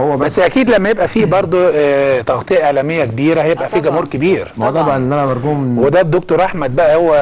هو بس اكيد لما يبقى فيه برضه تغطيه اعلاميه كبيره هيبقى فيه جمهور كبير. ما هو طبعا اللي انا برجوه وده الدكتور احمد بقى هو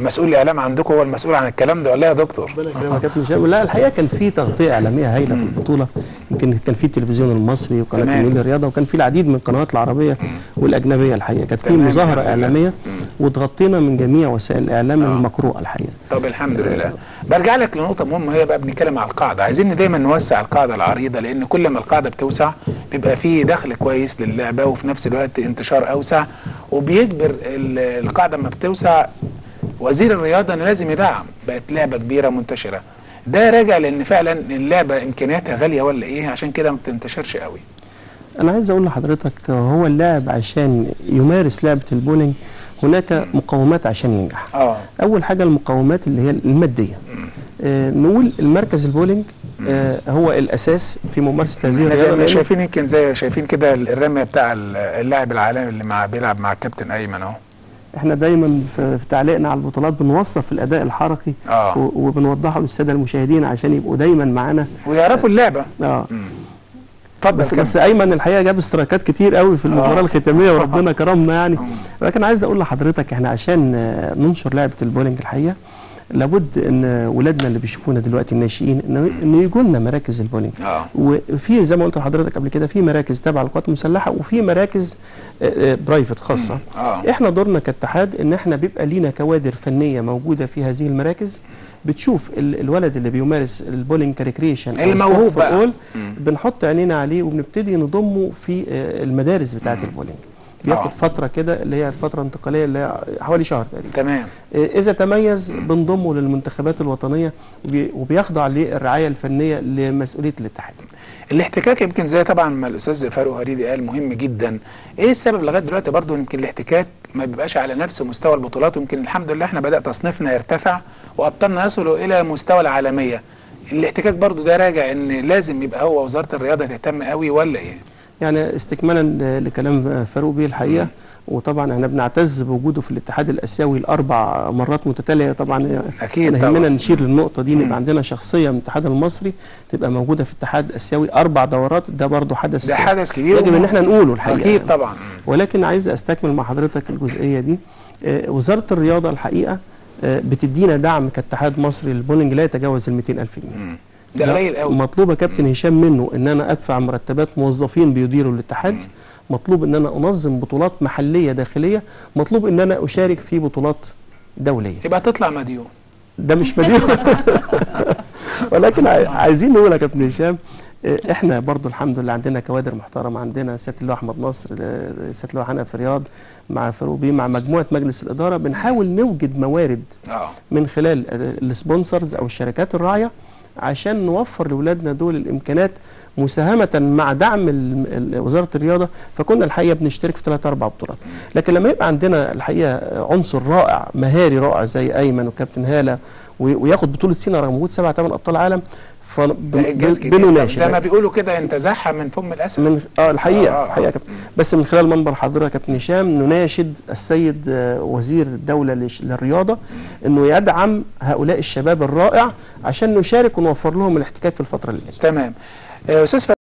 مسؤول الاعلام عندكم، هو المسؤول عن الكلام ده ولا يا دكتور؟ ربنا يكرمك يا كابتن هشام. لا الحقيقه كان في تغطيه اعلاميه هايله في البطوله، يمكن كان في التلفزيون المصري وقناه النيل للرياضه، وكان في العديد من القنوات العربيه والاجنبيه. الحقيقه كانت في مظاهره اعلاميه وتغطينا من جميع وسائل الاعلام المقروءه الحقيقه. طب الحمد لله. برجع لك لنقطه مهمه، هي بقى بنتكلم على القاعده. عايزين دايما نوسع القاعده العريضه، لان كل ما القاعده بتوسع بيبقى في دخل كويس للعبه، وفي نفس الوقت انتشار اوسع، وبيجبر القاعده لما بتوسع وزير الرياضه انه لازم يدعم. بقت لعبه كبيره منتشره، ده راجع لان فعلا اللعبه امكانياتها غاليه ولا ايه؟ عشان كده ما بتنتشرش قوي. انا عايز اقول لحضرتك، هو اللاعب عشان يمارس لعبه البولينج هناك مقومات عشان ينجح. اول حاجه المقومات اللي هي الماديه. نقول المركز البولينج هو الاساس في ممارسه هذه الرياضه. زي ما شايفين، يمكن زي شايفين كده الرميه بتاع اللاعب العالمي اللي بيلعب مع الكابتن ايمن اهو. احنا دايما في تعليقنا على البطولات بنوصف الاداء الحركي وبنوضحه للساده المشاهدين عشان يبقوا دايما معانا ويعرفوا اللعبه. بس ايمن الحقيقه جاب اشتراكات كتير قوي في المباراه الختاميه وربنا كرمنا يعني. لكن عايز اقول لحضرتك احنا عشان ننشر لعبه البولينج الحقيقه لابد ان ولادنا اللي بيشوفونا دلوقتي الناشئين انه يجوا لنا مراكز البولينج. وفي زي ما قلت لحضرتك قبل كده في مراكز تابعه للقوات المسلحه وفي مراكز برايفت خاصه. احنا دورنا كاتحاد ان احنا بيبقى لينا كوادر فنيه موجوده في هذه المراكز بتشوف الولد اللي بيمارس البولينج كريكريشن الموهوب بقى، بنحط عينينا عليه وبنبتدي نضمه في المدارس بتاعه البولينج. بياخد فتره كده اللي هي الفتره الانتقاليه اللي هي حوالي شهر تقريبا. تمام. اذا تميز بنضمه للمنتخبات الوطنيه وبيخضع للرعايه الفنيه لمسؤوليه الاتحاد. الاحتكاك يمكن زي طبعا ما الاستاذ فاروق هريدي قال مهم جدا. ايه السبب لغايه دلوقتي برضه يمكن الاحتكاك ما بيبقاش على نفس مستوى البطولات؟ ويمكن الحمد لله احنا بدأ تصنيفنا يرتفع وابطالنا يصلوا الى مستوى العالميه. الاحتكاك برضه ده راجع ان لازم يبقى هو وزاره الرياضه تهتم قوي ولا ايه؟ يعني استكمالا لكلام فاروق بيه الحقيقه، وطبعا احنا بنعتز بوجوده في الاتحاد الاسيوي الاربع مرات متتاليه. طبعا اكيد يهمنا نشير للنقطه دي، نبقى عندنا شخصيه من الاتحاد المصري تبقى موجوده في الاتحاد الاسيوي 4 دورات. ده برضه حدث، ده حدث كبير يجب ان احنا نقوله الحقيقه. اكيد طبعا. ولكن عايز استكمل مع حضرتك الجزئيه دي. وزاره الرياضه الحقيقه بتدينا دعم كاتحاد مصري للبولينج لا يتجاوز ال 200,000 جنيه. ده قليل قوي. مطلوب يا كابتن هشام منه ان انا ادفع مرتبات موظفين بيديروا الاتحاد، مطلوب ان انا انظم بطولات محليه داخليه، مطلوب ان انا اشارك في بطولات دوليه. يبقى تطلع مديون. ده مش مديون. ولكن عايزين نقول يا كابتن هشام احنا برضو الحمد لله عندنا كوادر محترمه. عندنا سياده اللواء احمد نصر، سياده اللواء حنان في رياض، مع فاروق بيه، مع مجموعه مجلس الاداره. بنحاول نوجد موارد من خلال السبونسرز او الشركات الراعيه عشان نوفر لاولادنا دول الامكانات مساهمه مع دعم وزاره الرياضه. فكنا الحقيقه بنشترك في 3-4 بطولات. لكن لما يبقى عندنا الحقيقه عنصر رائع مهاري رائع زي ايمن وكابتن هاله وياخد بطوله سينا رغم وجود 7-8 ابطال عالم، بنناشد زي ما بيقولوا كده انتزعها من فم الاسد. من الحقيقه بس من خلال منبر حضرتك كابتن هشام نناشد السيد وزير الدوله للرياضه انه يدعم هؤلاء الشباب الرائع عشان نشارك ونوفر لهم الاحتكاك في الفتره اللي جايه. تمام. استاذ